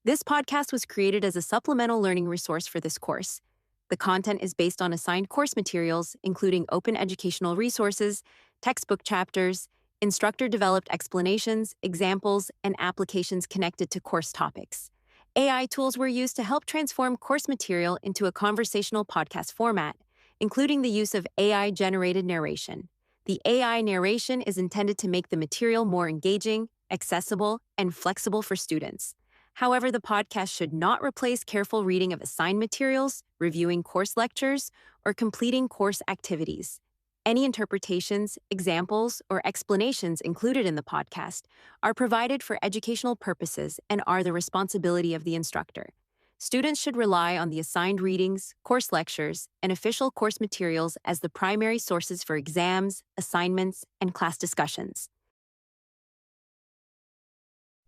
This podcast was created as a supplemental learning resource for this course. The content is based on assigned course materials, including open educational resources, textbook chapters, instructor-developed explanations, examples, and applications connected to course topics. AI tools were used to help transform course material into a conversational podcast format, including the use of AI-generated narration. The AI narration is intended to make the material more engaging, accessible, and flexible for students. However, the podcast should not replace careful reading of assigned materials, reviewing course lectures, or completing course activities. Any interpretations, examples, or explanations included in the podcast are provided for educational purposes and are the responsibility of the instructor. Students should rely on the assigned readings, course lectures, and official course materials as the primary sources for exams, assignments, and class discussions.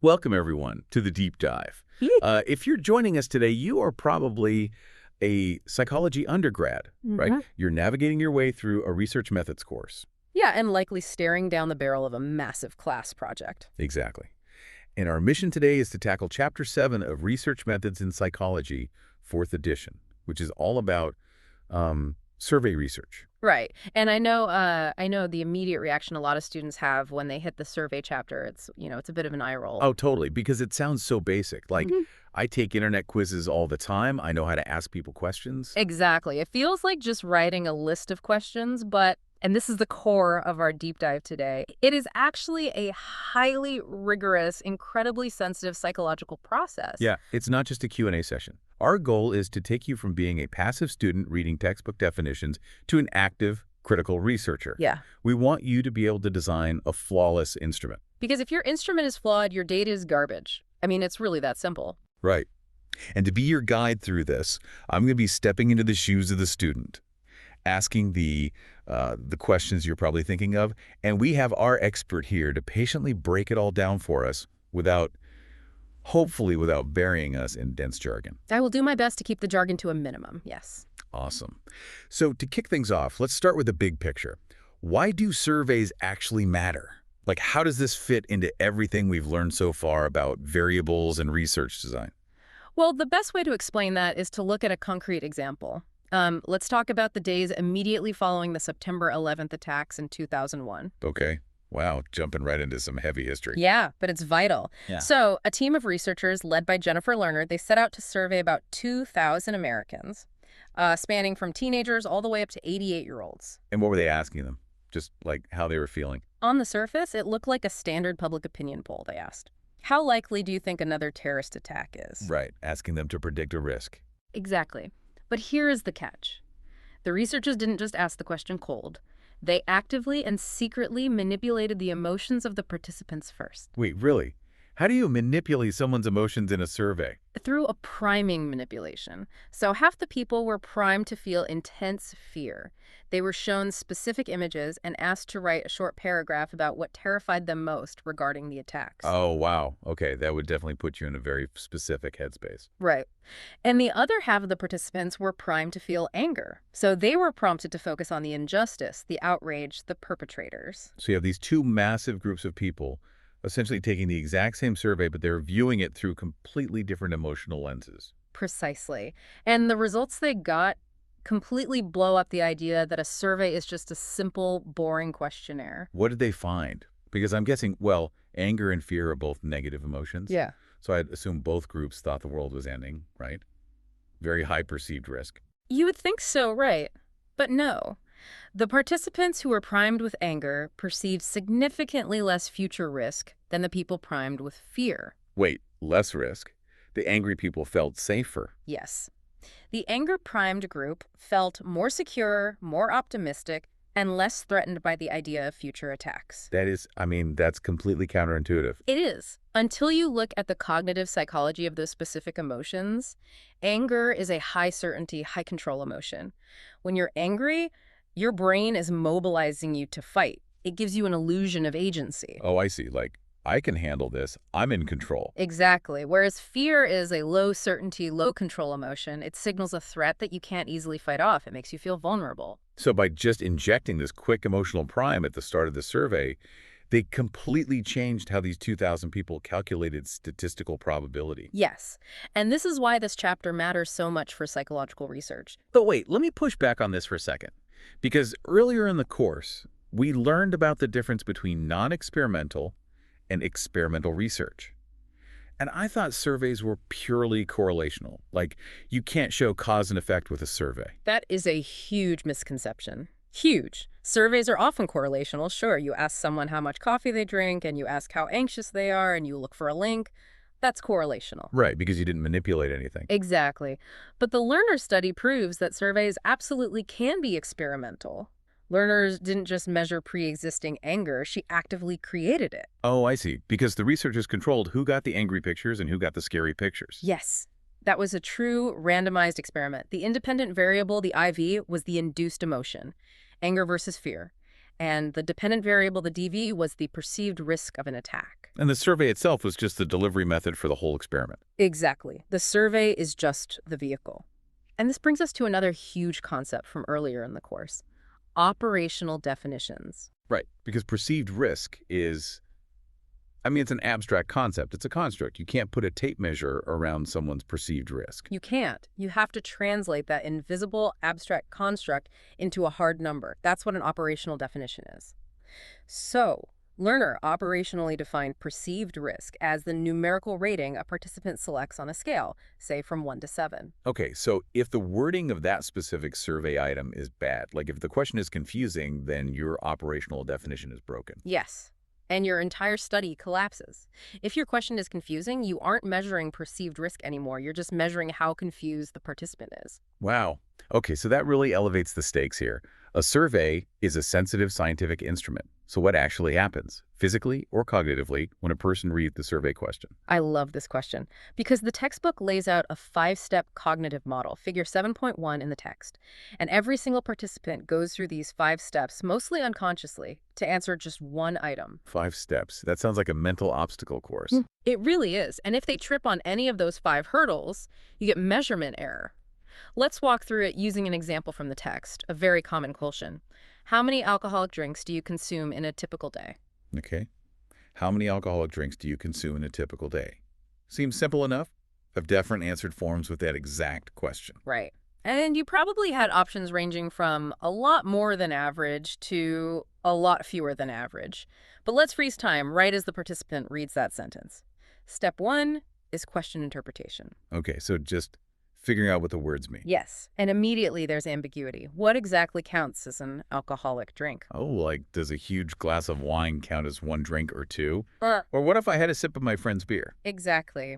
Welcome, everyone, to the Deep Dive. If you're joining us today, you are probably a psychology undergrad, right? You're navigating your way through a research methods course. Yeah, and likely staring down the barrel of a massive class project. Exactly. And our mission today is to tackle Chapter 7 of Research Methods in Psychology, 4th edition, which is all about survey research. Right. And I know the immediate reaction a lot of students have when they hit the survey chapter. It's a bit of an eye roll. Oh, totally, because it sounds so basic. Like, I take internet quizzes all the time. I know how to ask people questions. Exactly. It feels like just writing a list of questions, but, and this is the core of our deep dive today, it is actually a highly rigorous, incredibly sensitive psychological process. Yeah, it's not just a Q&A session. Our goal is to take you from being a passive student reading textbook definitions to an active, critical researcher. Yeah. We want you to be able to design a flawless instrument. Because if your instrument is flawed, your data is garbage. I mean, it's really that simple. Right. And to be your guide through this, I'm going to be stepping into the shoes of the student, asking the questions you're probably thinking of, and we have our expert here to patiently break it all down for us hopefully without burying us in dense jargon. I will do my best to keep the jargon to a minimum, yes. Awesome. So to kick things off, let's start with the big picture. Why do surveys actually matter? Like, how does this fit into everything we've learned so far about variables and research design? Well, the best way to explain that is to look at a concrete example. Let's talk about the days immediately following the September 11th attacks in 2001. Okay. Wow, jumping right into some heavy history. Yeah, but it's vital. Yeah. So a team of researchers led by Jennifer Lerner, they set out to survey about 2,000 Americans, spanning from teenagers all the way up to 88-year-olds. And what were they asking them? Just like how they were feeling? On the surface, it looked like a standard public opinion poll, they asked. How likely do you think another terrorist attack is? Right, asking them to predict a risk. Exactly. But here is the catch. The researchers didn't just ask the question cold. They actively and secretly manipulated the emotions of the participants first. Wait, really? How do you manipulate someone's emotions in a survey? Through a priming manipulation. So half the people were primed to feel intense fear. They were shown specific images and asked to write a short paragraph about what terrified them most regarding the attacks. Oh, wow. Okay, that would definitely put you in a very specific headspace. Right. And the other half of the participants were primed to feel anger. So they were prompted to focus on the injustice, the outrage, the perpetrators. So you have these two massive groups of people essentially taking the exact same survey, but they're viewing it through completely different emotional lenses. Precisely. And the results they got completely blow up the idea that a survey is just a simple, boring questionnaire. What did they find? Because I'm guessing, well, anger and fear are both negative emotions. Yeah. So I'd assume both groups thought the world was ending, right? Very high perceived risk. You would think so, right? But no. The participants who were primed with anger perceived significantly less future risk than the people primed with fear. Wait, less risk? The angry people felt safer. Yes. The anger-primed group felt more secure, more optimistic, and less threatened by the idea of future attacks. That is, I mean, that's completely counterintuitive. It is. Until you look at the cognitive psychology of those specific emotions, anger is a high-certainty, high-control emotion. When you're angry, your brain is mobilizing you to fight. It gives you an illusion of agency. Oh, I see. Like, I can handle this. I'm in control. Exactly. Whereas fear is a low-certainty, low-control emotion. It signals a threat that you can't easily fight off. It makes you feel vulnerable. So by just injecting this quick emotional prime at the start of the survey, They completely changed how these 2,000 people calculated statistical probability. Yes, and this is why this chapter matters so much for psychological research. But wait, let me push back on this for a second. Because earlier in the course, we learned about the difference between non-experimental and experimental research. And I thought surveys were purely correlational. Like, you can't show cause and effect with a survey. That is a huge misconception. Huge. Surveys are often correlational. Sure, you ask someone how much coffee they drink, and you ask how anxious they are, and you look for a link. That's correlational. Right, because you didn't manipulate anything. Exactly. But the Lerner study proves that surveys absolutely can be experimental. Learners didn't just measure pre-existing anger, she actively created it. Oh, I see. Because the researchers controlled who got the angry pictures and who got the scary pictures. Yes. That was a true randomized experiment. The independent variable, the IV, was the induced emotion, anger versus fear. And the dependent variable, the DV, was the perceived risk of an attack. And the survey itself was just the delivery method for the whole experiment. Exactly. The survey is just the vehicle. And this brings us to another huge concept from earlier in the course: operational definitions. Right, because perceived risk is, it's an abstract concept. It's a construct. You can't put a tape measure around someone's perceived risk. You can't. You have to translate that invisible, abstract construct into a hard number. That's what an operational definition is. So, Lerner operationally defined perceived risk as the numerical rating a participant selects on a scale, say from 1 to 7. Okay, so if the wording of that specific survey item is bad, like if the question is confusing, then your operational definition is broken. Yes. And your entire study collapses. If your question is confusing, you aren't measuring perceived risk anymore. You're just measuring how confused the participant is. Wow. Okay, so that really elevates the stakes here. A survey is a sensitive scientific instrument. So what actually happens, physically or cognitively, when a person reads the survey question? I love this question because the textbook lays out a 5-step cognitive model, figure 7.1 in the text. And every single participant goes through these 5 steps, mostly unconsciously, to answer just one item. 5 steps. That sounds like a mental obstacle course. It really is. And if they trip on any of those 5 hurdles, you get measurement error. Let's walk through it using an example from the text, a very common question. How many alcoholic drinks do you consume in a typical day? Okay. How many alcoholic drinks do you consume in a typical day? Seems simple enough. I've definitely answered forms with that exact question. Right. And you probably had options ranging from a lot more than average to a lot fewer than average. But let's freeze time right as the participant reads that sentence. Step 1 is question interpretation. Okay, so just figuring out what the words mean. Yes, and immediately there's ambiguity. What exactly counts as an alcoholic drink? Oh, like does a huge glass of wine count as 1 drink or 2? Or what if I had a sip of my friend's beer? exactly.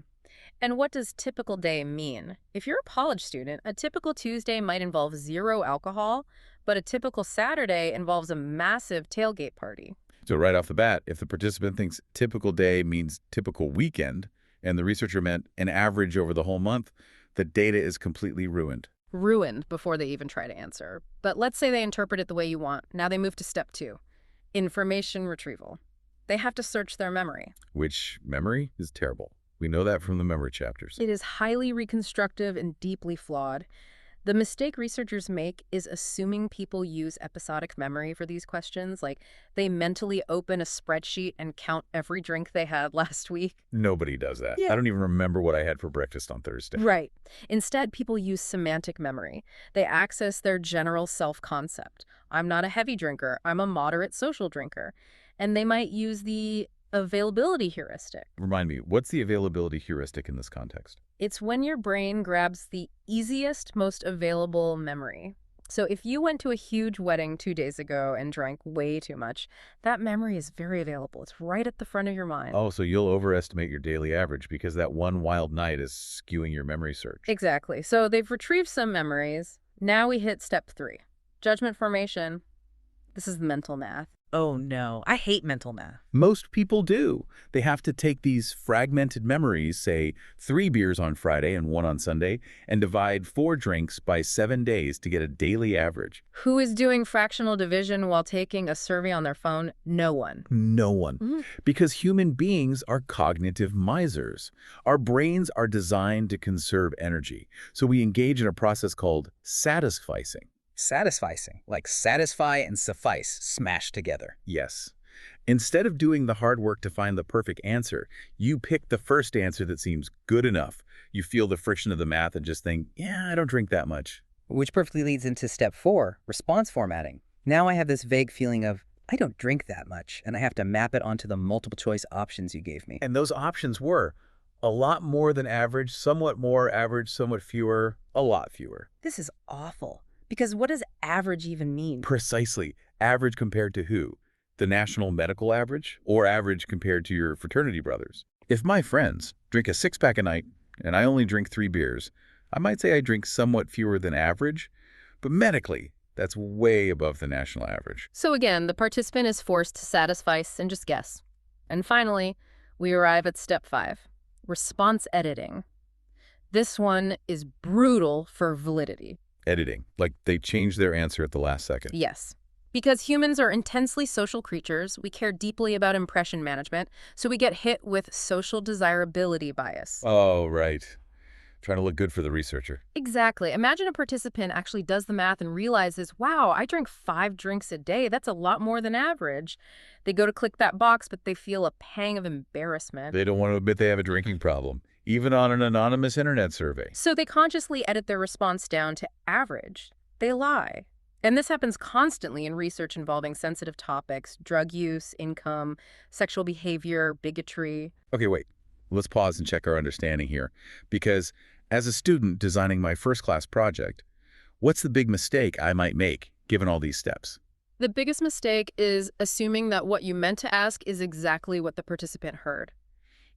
And what does typical day mean? If you're a college student, a typical Tuesday might involve 0 alcohol, but a typical Saturday involves a massive tailgate party. So right off the bat, if the participant thinks typical day means typical weekend, and the researcher meant an average over the whole month, the data is completely ruined. Ruined before they even try to answer. But let's say they interpret it the way you want. Now they move to step 2, information retrieval. They have to search their memory. Which memory is terrible. We know that from the memory chapters. It is highly reconstructive and deeply flawed. The mistake researchers make is assuming people use episodic memory for these questions, like they mentally open a spreadsheet and count every drink they had last week. Nobody does that. Yeah. I don't even remember what I had for breakfast on Thursday. Right. Instead, people use semantic memory. They access their general self-concept. I'm not a heavy drinker. I'm a moderate social drinker. And they might use the availability heuristic. Remind me, what's the availability heuristic in this context? It's when your brain grabs the easiest, most available memory. So if you went to a huge wedding 2 days ago and drank way too much, that memory is very available. It's right at the front of your mind. Oh, so you'll overestimate your daily average because that one wild night is skewing your memory search. Exactly. So they've retrieved some memories. Now we hit step 3, judgment formation. This is the mental math. Oh no, I hate mental math. Most people do. They have to take these fragmented memories, say 3 beers on Friday and 1 on Sunday, and divide 4 drinks by 7 days to get a daily average. Who is doing fractional division while taking a survey on their phone? No one. No one. Because human beings are cognitive misers. Our brains are designed to conserve energy, so we engage in a process called satisficing. Satisficing, like satisfy and suffice smashed together. Yes. Instead of doing the hard work to find the perfect answer, you pick the first answer that seems good enough. You feel the friction of the math and just think, yeah, I don't drink that much. Which perfectly leads into step 4, response formatting. Now I have this vague feeling of, I don't drink that much, and I have to map it onto the multiple choice options you gave me. And those options were a lot more than average, somewhat fewer, a lot fewer. This is awful. Because what does average even mean? Precisely. Average compared to who? The national medical average? Or average compared to your fraternity brothers? If my friends drink a 6-pack a night and I only drink 3 beers, I might say I drink somewhat fewer than average, but medically, that's way above the national average. So again, the participant is forced to satisfice and just guess. And finally, we arrive at step 5, response editing. This one is brutal for validity. Editing, like they change their answer at the last second. Yes. Because humans are intensely social creatures, we care deeply about impression management, so we get hit with social desirability bias. Oh, right. Trying to look good for the researcher. Exactly. Imagine a participant actually does the math and realizes, wow, I drink 5 drinks a day. That's a lot more than average. They go to click that box, but they feel a pang of embarrassment. They don't want to admit they have a drinking problem, even on an anonymous internet survey. So they consciously edit their response down to average. They lie. And this happens constantly in research involving sensitive topics, drug use, income, sexual behavior, bigotry. Okay, wait. Let's pause and check our understanding here. Because as a student designing my first-class project, what's the big mistake I might make given all these steps? The biggest mistake is assuming that what you meant to ask is exactly what the participant heard.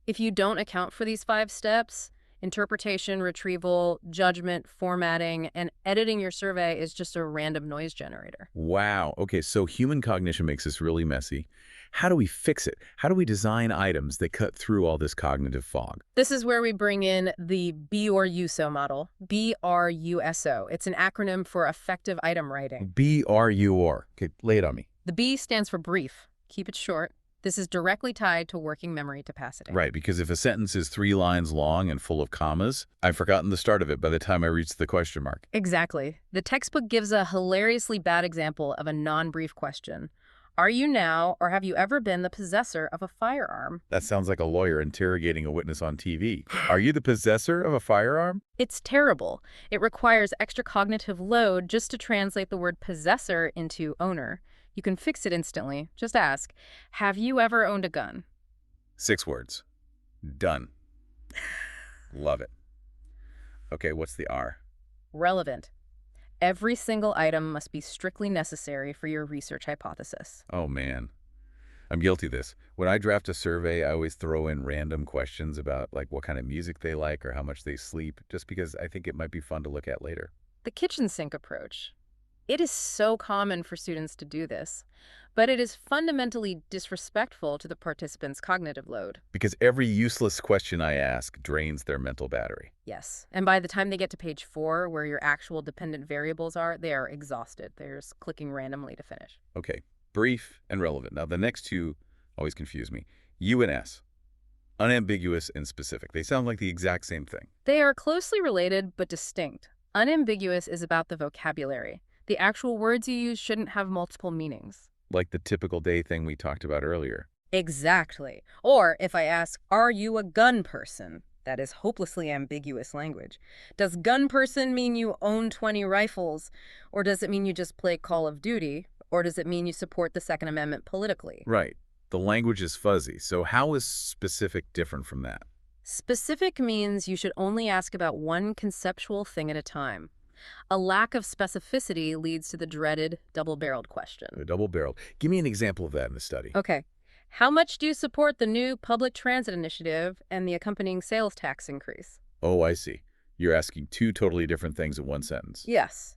If you don't account for these 5 steps, interpretation, retrieval, judgment, formatting, and editing your survey is just a random noise generator. Wow. Okay, so human cognition makes this really messy. How do we fix it? How do we design items that cut through all this cognitive fog? This is where we bring in the BRUSO model. BRUSO. It's an acronym for effective item writing. B-R-U-R. Okay, lay it on me. The B stands for brief. Keep it short. This is directly tied to working memory capacity. Right, because if a sentence is 3 lines long and full of commas, I've forgotten the start of it by the time I reach the question mark. Exactly. The textbook gives a hilariously bad example of a non-brief question. Are you now, or have you ever been, the possessor of a firearm? That sounds like a lawyer interrogating a witness on TV. Are you the possessor of a firearm? It's terrible. It requires extra cognitive load just to translate the word possessor into owner. You can fix it instantly. Just ask, have you ever owned a gun? 6 words. Done. Love it. Okay, what's the R? Relevant. Every single item must be strictly necessary for your research hypothesis. Oh, man. I'm guilty of this. When I draft a survey, I always throw in random questions about like what kind of music they like or how much they sleep, just because I think it might be fun to look at later. The kitchen sink approach. It is so common for students to do this, but it is fundamentally disrespectful to the participant's cognitive load. Because every useless question I ask drains their mental battery. Yes, and by the time they get to page 4, where your actual dependent variables are, they are exhausted. They're just clicking randomly to finish. Okay, brief and relevant. Now, the next 2 always confuse me. U and S. Unambiguous and specific. They sound like the exact same thing. They are closely related but distinct. Unambiguous is about the vocabulary. The actual words you use shouldn't have multiple meanings. Like the typical day thing we talked about earlier. Exactly. Or if I ask, are you a gun person? That is hopelessly ambiguous language. Does gun person mean you own 20 rifles? Or does it mean you just play Call of Duty? Or does it mean you support the Second Amendment politically? Right. The language is fuzzy. So how is specific different from that? Specific means you should only ask about one conceptual thing at a time. A lack of specificity leads to the dreaded double-barreled question. A double-barreled. Give me an example of that in the study. Okay. How much do you support the new public transit initiative and the accompanying sales tax increase? Oh, I see. You're asking 2 totally different things in one sentence. Yes.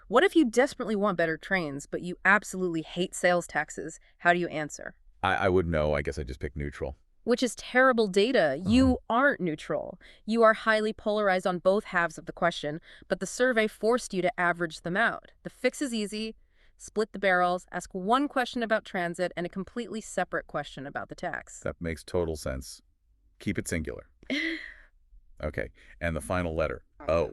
What if you desperately want better trains, but you absolutely hate sales taxes? How do you answer? I would know. I guess I just pick neutral. Which is terrible data. You aren't neutral. You are highly polarized on both halves of the question, but the survey forced you to average them out. The fix is easy. Split the barrels, ask one question about transit and a completely separate question about the tax. That makes total sense. Keep it singular. Okay, and the final letter, O.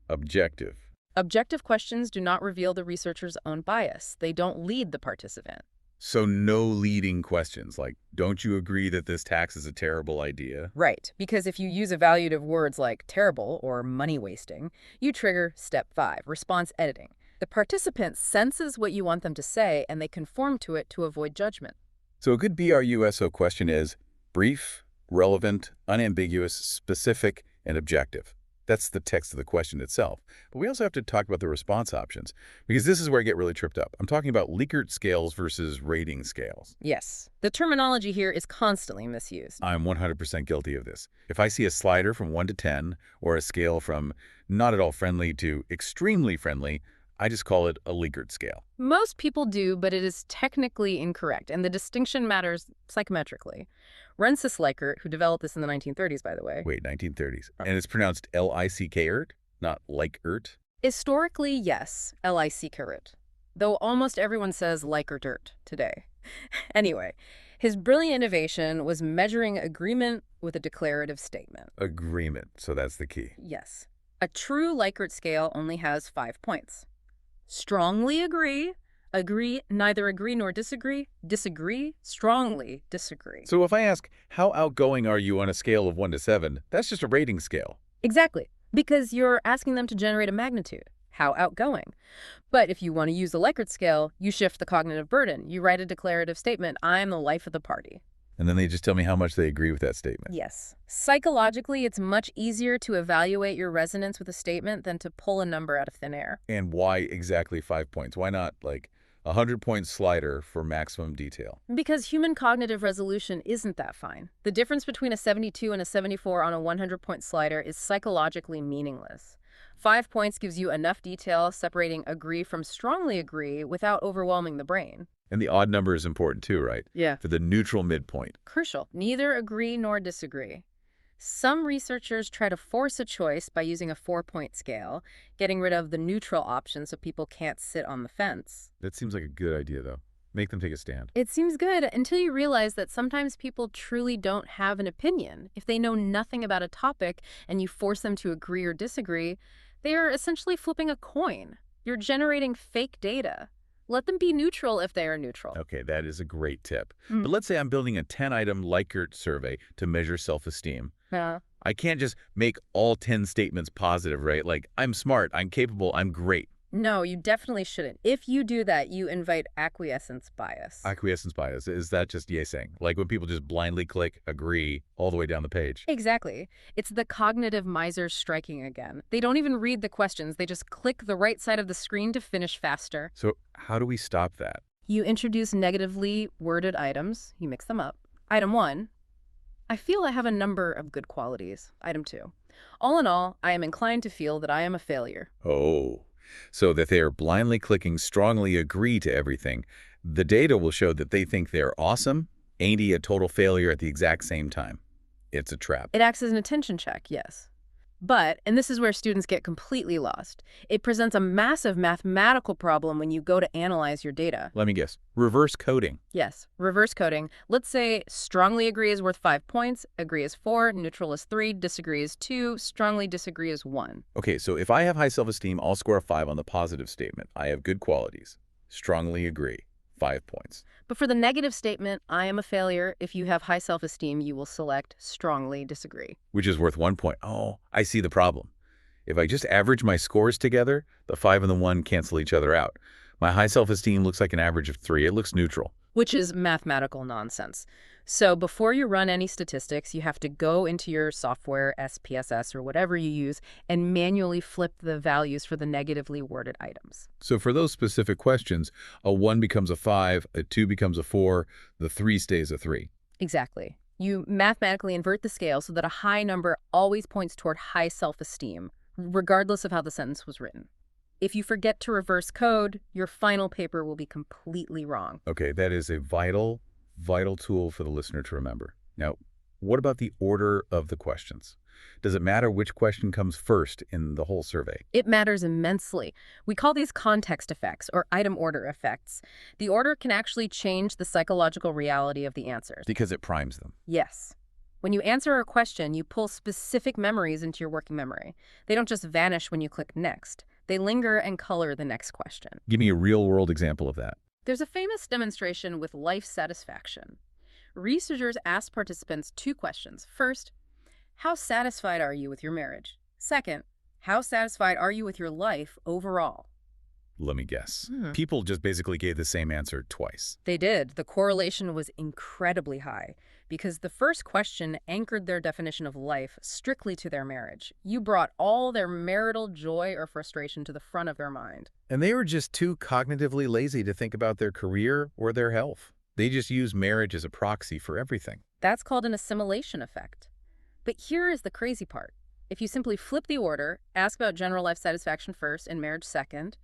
Objective. Objective questions do not reveal the researcher's own bias. They don't lead the participant. So no leading questions like, don't you agree that this tax is a terrible idea? Right, because if you use evaluative words like terrible or money wasting, you trigger step 5, response editing. The participant senses what you want them to say and they conform to it to avoid judgment. So a good BRUSO question is brief, relevant, unambiguous, specific, and objective. That's the text of the question itself. But we also have to talk about the response options, because this is where I get really tripped up. I'm talking about Likert scales versus rating scales. Yes, the terminology here is constantly misused. I'm 100% guilty of this. If I see a slider from 1 to 10, or a scale from not at all friendly to extremely friendly, I just call it a Likert scale. Most people do, but it is technically incorrect, and the distinction matters psychometrically. Rensis Likert, who developed this in the 1930s, by the way. Wait, 1930s. And it's pronounced L-I-C-K-ert, not Likert? Historically, yes, Likert, though almost everyone says Likert today. Anyway, his brilliant innovation was measuring agreement with a declarative statement. Agreement, so that's the key. Yes. A true Likert scale only has 5 points. Strongly agree, neither agree nor disagree, disagree, strongly disagree. So if I ask, how outgoing are you on a scale of 1 to 7, that's just a rating scale. Exactly, because you're asking them to generate a magnitude. How outgoing. But if you want to use the Likert scale, you shift the cognitive burden. You write a declarative statement, I am the life of the party. And then they just tell me how much they agree with that statement. Yes. Psychologically, it's much easier to evaluate your resonance with a statement than to pull a number out of thin air. And why exactly 5 points? Why not, like, a 100-point slider for maximum detail? Because human cognitive resolution isn't that fine. The difference between a 72 and a 74 on a 100-point slider is psychologically meaningless. 5 points gives you enough detail separating agree from strongly agree without overwhelming the brain. And the odd number is important too, right? Yeah. For the neutral midpoint. Crucial. Neither agree nor disagree. Some researchers try to force a choice by using a 4-point scale, getting rid of the neutral option so people can't sit on the fence. That seems like a good idea, though. Make them take a stand. It seems good until you realize that sometimes people truly don't have an opinion. If they know nothing about a topic and you force them to agree or disagree, they are essentially flipping a coin. You're generating fake data. Let them be neutral if they are neutral. Okay, that is a great tip. But let's say I'm building a 10-item Likert survey to measure self-esteem. Yeah. I can't just make all 10 statements positive, right? Like, I'm smart, I'm capable, I'm great. No, you definitely shouldn't. If you do that, you invite acquiescence bias. Acquiescence bias, is that just yay-saying? Like when people just blindly click agree all the way down the page? Exactly. It's the cognitive misers striking again. They don't even read the questions. They just click the right side of the screen to finish faster. So how do we stop that? You introduce negatively worded items. You mix them up. Item 1, I feel I have a number of good qualities. Item 2, all in all, I am inclined to feel that I am a failure. Oh, so that they are blindly clicking strongly agree to everything. The data will show that they think they're awesome, ain't he a total failure at the exact same time. It's a trap. It acts as an attention check, yes. But, and this is where students get completely lost, it presents a massive mathematical problem when you go to analyze your data. Let me guess. Reverse coding. Yes, reverse coding. Let's say strongly agree is worth 5 points, agree is 4, neutral is 3, disagree is 2, strongly disagree is 1. Okay, so if I have high self-esteem, I'll score a 5 on the positive statement. I have good qualities. Strongly agree. 5 points. But for the negative statement, I am a failure, if you have high self-esteem, you will select strongly disagree. Which is worth 1 point. Oh, I see the problem. If I just average my scores together, the 5 and the 1 cancel each other out. My high self-esteem looks like an average of 3. It looks neutral. Which is mathematical nonsense. So before you run any statistics, you have to go into your software, SPSS or whatever you use, and manually flip the values for the negatively worded items. So for those specific questions, a 1 becomes a 5, a 2 becomes a 4, the 3 stays a 3. Exactly. You mathematically invert the scale so that a high number always points toward high self-esteem, regardless of how the sentence was written. If you forget to reverse code, your final paper will be completely wrong. Okay, that is a vital tool for the listener to remember. Now, what about the order of the questions? Does it matter which question comes first in the whole survey? It matters immensely. We call these context effects or item order effects. The order can actually change the psychological reality of the answers. Because it primes them. Yes. When you answer a question, you pull specific memories into your working memory. They don't just vanish when you click next. They linger and color the next question. Give me a real-world example of that. There's a famous demonstration with life satisfaction. Researchers asked participants two questions. First, how satisfied are you with your marriage? Second, how satisfied are you with your life overall? Let me guess. People just basically gave the same answer twice. They did. The correlation was incredibly high because the first question anchored their definition of life strictly to their marriage. You brought all their marital joy or frustration to the front of their mind. And they were just too cognitively lazy to think about their career or their health. They just used marriage as a proxy for everything. That's called an assimilation effect. But here is the crazy part. If you simply flip the order, ask about general life satisfaction first and marriage second,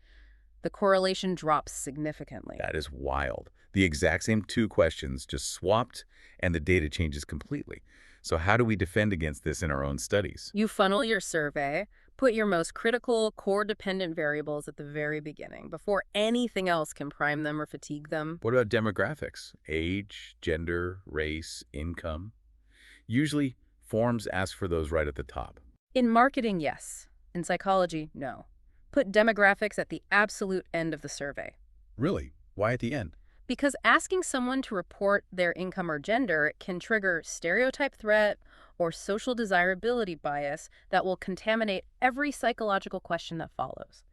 the correlation drops significantly. That is wild. The exact same two questions just swapped and the data changes completely. So how do we defend against this in our own studies? You funnel your survey, put your most critical core-dependent variables at the very beginning, before anything else can prime them or fatigue them. What about demographics? Age, gender, race, income? Usually, forms ask for those right at the top. In marketing, yes. In psychology, no. Put demographics at the absolute end of the survey. Really? Why at the end? Because asking someone to report their income or gender can trigger stereotype threat or social desirability bias that will contaminate every psychological question that follows.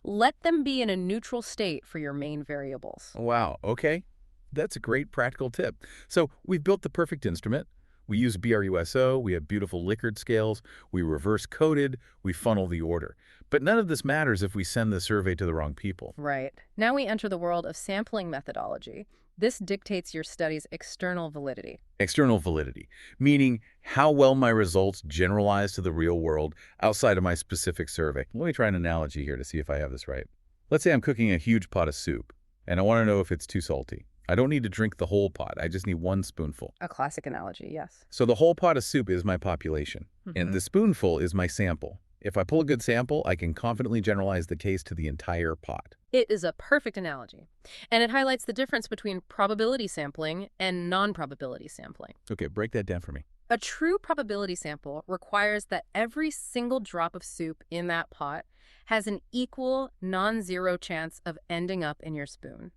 Let them be in a neutral state for your main variables. Wow, okay. That's a great practical tip. So we've built the perfect instrument. We use BRUSO, we have beautiful Likert scales, we reverse coded, we funnel the order. But none of this matters if we send the survey to the wrong people. Right. Now we enter the world of sampling methodology. This dictates your study's external validity. External validity, meaning how well my results generalize to the real world outside of my specific survey. Let me try an analogy here to see if I have this right. Let's say I'm cooking a huge pot of soup, and I want to know if it's too salty. I don't need to drink the whole pot. I just need one spoonful. A classic analogy, yes. So the whole pot of soup is my population, and the spoonful is my sample. If I pull a good sample, I can confidently generalize the case to the entire pot. It is a perfect analogy, and it highlights the difference between probability sampling and non-probability sampling. Okay, break that down for me. A true probability sample requires that every single drop of soup in that pot has an equal, non-zero chance of ending up in your spoon.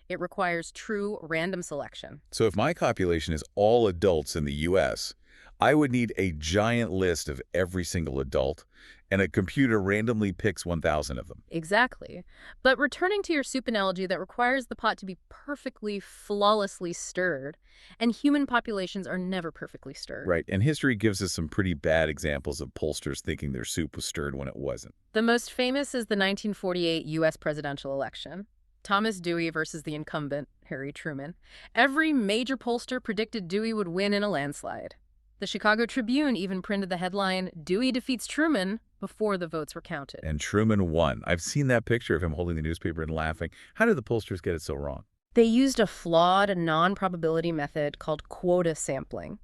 It requires true random selection. So if my population is all adults in the U.S., I would need a giant list of every single adult, and a computer randomly picks 1,000 of them. Exactly. But returning to your soup analogy, that requires the pot to be perfectly, flawlessly stirred, and human populations are never perfectly stirred. Right, and history gives us some pretty bad examples of pollsters thinking their soup was stirred when it wasn't. The most famous is the 1948 U.S. presidential election. Thomas Dewey versus the incumbent, Harry Truman. Every major pollster predicted Dewey would win in a landslide. The Chicago Tribune even printed the headline, "Dewey defeats Truman," before the votes were counted. And Truman won. I've seen that picture of him holding the newspaper and laughing. How did the pollsters get it so wrong? They used a flawed non-probability method called quota sampling,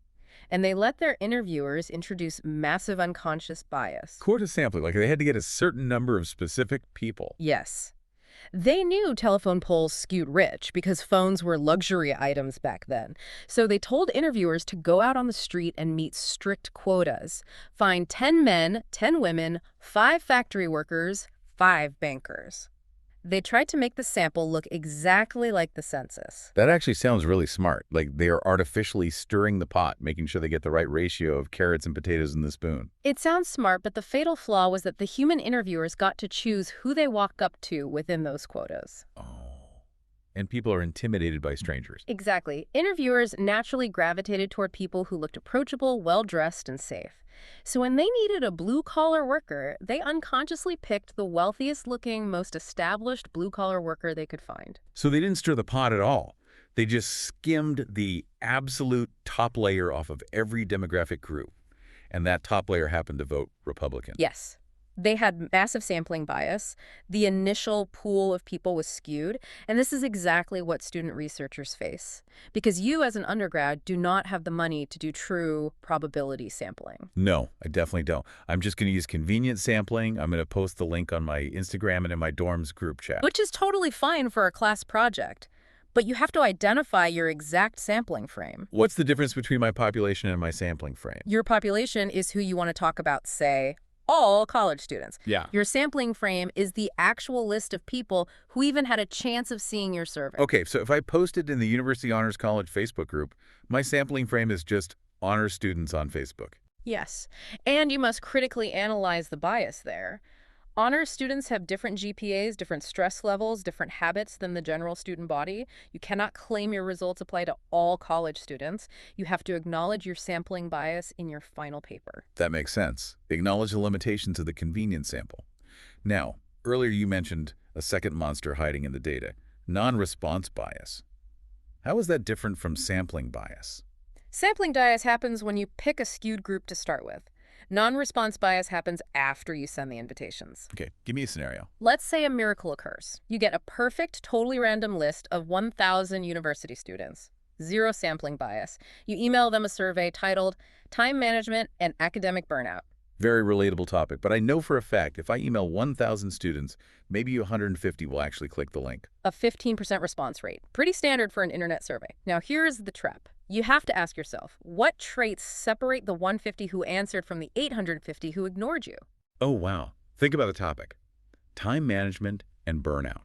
and they let their interviewers introduce massive unconscious bias. Quota sampling, like they had to get a certain number of specific people. Yes. They knew telephone polls skewed rich because phones were luxury items back then. So they told interviewers to go out on the street and meet strict quotas. Find 10 men, 10 women, 5 factory workers, 5 bankers. They tried to make the sample look exactly like the census. That actually sounds really smart. Like they are artificially stirring the pot, making sure they get the right ratio of carrots and potatoes in the spoon. It sounds smart, but the fatal flaw was that the human interviewers got to choose who they walk up to within those quotas. Oh. And people are intimidated by strangers. Exactly. Interviewers naturally gravitated toward people who looked approachable, well-dressed, and safe. So when they needed a blue-collar worker, they unconsciously picked the wealthiest-looking, most established blue-collar worker they could find. So they didn't stir the pot at all. They just skimmed the absolute top layer off of every demographic group. And that top layer happened to vote Republican. Yes. They had massive sampling bias. The initial pool of people was skewed. And this is exactly what student researchers face. Because you, as an undergrad, do not have the money to do true probability sampling. No, I definitely don't. I'm just going to use convenient sampling. I'm going to post the link on my Instagram and in my dorm's group chat. Which is totally fine for a class project. But you have to identify your exact sampling frame. What's the difference between my population and my sampling frame? Your population is who you want to talk about, say, all college students. Yeah. Your sampling frame is the actual list of people who even had a chance of seeing your survey. Okay, so if I post it in the University Honors College Facebook group, my sampling frame is just honor students on Facebook. Yes, and you must critically analyze the bias there. Honors students have different GPAs, different stress levels, different habits than the general student body. You cannot claim your results apply to all college students. You have to acknowledge your sampling bias in your final paper. That makes sense. Acknowledge the limitations of the convenience sample. Now, earlier you mentioned a second monster hiding in the data, non-response bias. How is that different from sampling bias? Sampling bias happens when you pick a skewed group to start with. Non-response bias happens after you send the invitations. Okay, give me a scenario. Let's say a miracle occurs. You get a perfect, totally random list of 1,000 university students. Zero sampling bias. You email them a survey titled Time Management and Academic Burnout. Very relatable topic, but I know for a fact if I email 1,000 students, maybe 150 will actually click the link. A 15% response rate. Pretty standard for an internet survey. Now here's the trap. You have to ask yourself, what traits separate the 150 who answered from the 850 who ignored you? Oh, wow. Think about the topic. Time management and burnout.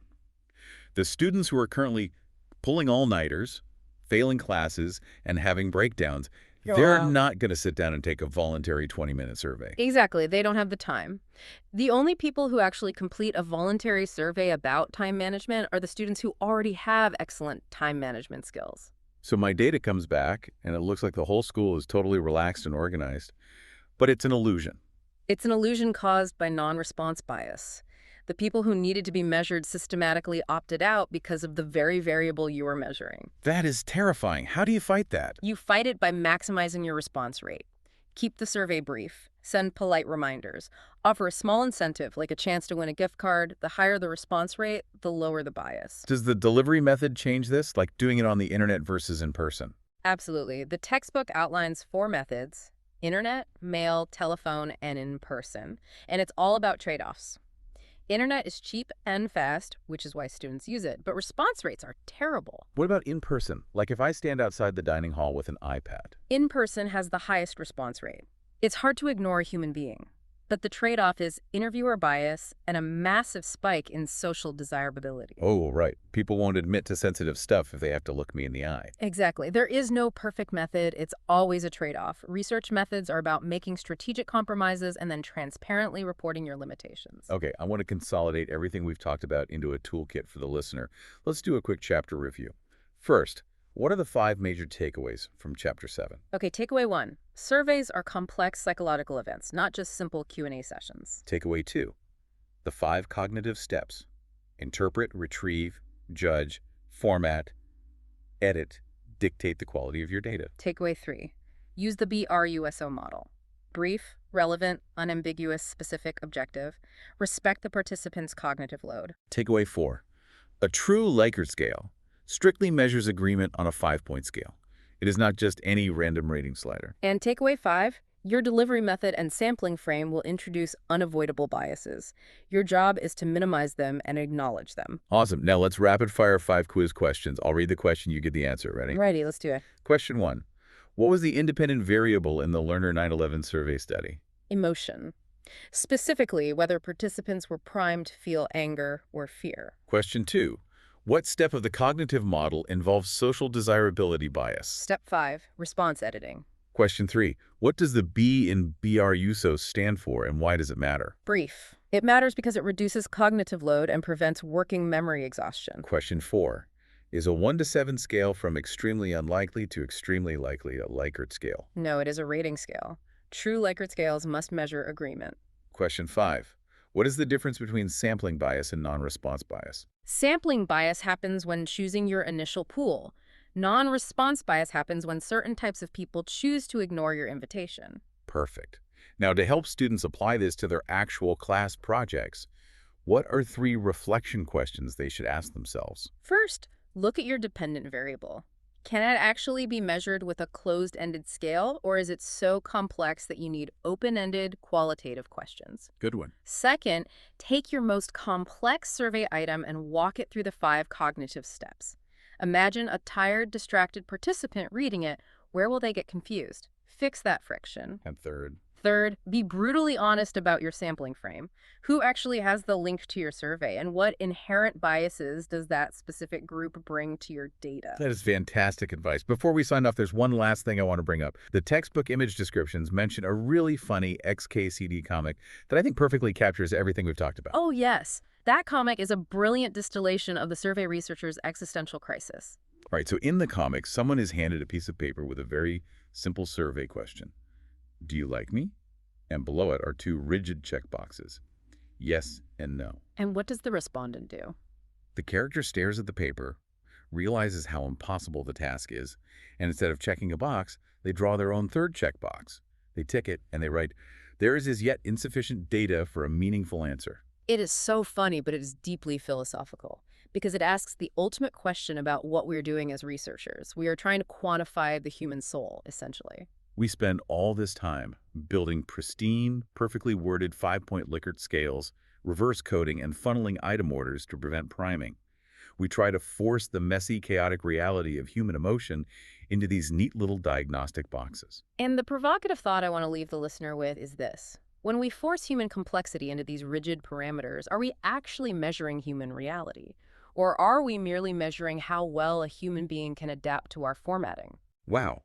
The students who are currently pulling all-nighters, failing classes, and having breakdowns, they're not going to sit down and take a voluntary 20-minute survey. Exactly. They don't have the time. The only people who actually complete a voluntary survey about time management are the students who already have excellent time management skills. So my data comes back, and it looks like the whole school is totally relaxed and organized, but it's an illusion. It's an illusion caused by non-response bias. The people who needed to be measured systematically opted out because of the very variable you were measuring. That is terrifying. How do you fight that? You fight it by maximizing your response rate. Keep the survey brief. Send polite reminders. Offer a small incentive, like a chance to win a gift card. The higher the response rate, the lower the bias. Does the delivery method change this, like doing it on the internet versus in person? Absolutely. The textbook outlines 4 methods: internet, mail, telephone, and in person. And it's all about trade-offs. Internet is cheap and fast, which is why students use it, but response rates are terrible. What about in person? Like if I stand outside the dining hall with an iPad? In person has the highest response rate. It's hard to ignore a human being, but the trade-off is interviewer bias and a massive spike in social desirability. Oh, right. People won't admit to sensitive stuff if they have to look me in the eye. Exactly. There is no perfect method. It's always a trade-off. Research methods are about making strategic compromises and then transparently reporting your limitations. Okay, I want to consolidate everything we've talked about into a toolkit for the listener. Let's do a quick chapter review. First, what are the 5 major takeaways from Chapter 7? Okay, takeaway 1. Surveys are complex psychological events, not just simple Q&A sessions. Takeaway 2. The 5 cognitive steps. Interpret, retrieve, judge, format, edit, dictate the quality of your data. Takeaway 3. Use the BRUSO model. Brief, relevant, unambiguous, specific, objective. Respect the participant's cognitive load. Takeaway 4. A true Likert scale strictly measures agreement on a 5-point scale. It is not just any random rating slider. And takeaway 5, your delivery method and sampling frame will introduce unavoidable biases. Your job is to minimize them and acknowledge them. Awesome. Now let's rapid fire 5 quiz questions. I'll read the question, you get the answer. Ready? Righty, let's do it. Question 1. What was the independent variable in the Learner 9/11 survey study? Emotion. Specifically, whether participants were primed to feel anger or fear. Question 2. What step of the cognitive model involves social desirability bias? Step 5, response editing. Question 3. What does the B in BRUSO stand for and why does it matter? Brief. It matters because it reduces cognitive load and prevents working memory exhaustion. Question 4. Is a 1 to 7 scale from extremely unlikely to extremely likely a Likert scale? No, it is a rating scale. True Likert scales must measure agreement. Question 5. What is the difference between sampling bias and non-response bias? Sampling bias happens when choosing your initial pool. Non-response bias happens when certain types of people choose to ignore your invitation. Perfect. Now, to help students apply this to their actual class projects, what are 3 reflection questions they should ask themselves? First, look at your dependent variable. Can it actually be measured with a closed-ended scale, or is it so complex that you need open-ended, qualitative questions? Good one. Second, take your most complex survey item and walk it through the 5 cognitive steps. Imagine a tired, distracted participant reading it. Where will they get confused? Fix that friction. And third? Third, be brutally honest about your sampling frame. Who actually has the link to your survey, and what inherent biases does that specific group bring to your data? That is fantastic advice. Before we sign off, there's one last thing I want to bring up. The textbook image descriptions mention a really funny XKCD comic that I think perfectly captures everything we've talked about. Oh, yes. That comic is a brilliant distillation of the survey researcher's existential crisis. All right, so in the comic, someone is handed a piece of paper with a very simple survey question. Do you like me? And below it are two rigid checkboxes. Yes and no. And what does the respondent do? The character stares at the paper, realizes how impossible the task is, and instead of checking a box, they draw their own third checkbox. They tick it and they write, "There is as yet insufficient data for a meaningful answer." It is so funny, but it is deeply philosophical because it asks the ultimate question about what we're doing as researchers. We are trying to quantify the human soul, essentially. We spend all this time building pristine, perfectly worded 5-point Likert scales, reverse coding, and funneling item orders to prevent priming. We try to force the messy, chaotic reality of human emotion into these neat little diagnostic boxes. And the provocative thought I want to leave the listener with is this. When we force human complexity into these rigid parameters, are we actually measuring human reality? Or are we merely measuring how well a human being can adapt to our formatting? Wow.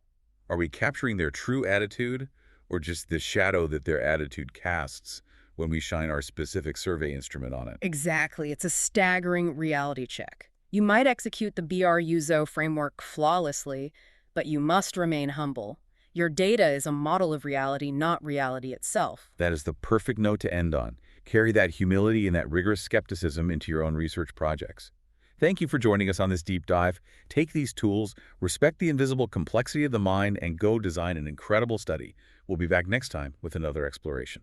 Are we capturing their true attitude, or just the shadow that their attitude casts when we shine our specific survey instrument on it? Exactly. It's a staggering reality check. You might execute the BRUZO framework flawlessly, but you must remain humble. Your data is a model of reality, not reality itself. That is the perfect note to end on. Carry that humility and that rigorous skepticism into your own research projects. Thank you for joining us on this deep dive. Take these tools, respect the invisible complexity of the mind, and go design an incredible study. We'll be back next time with another exploration.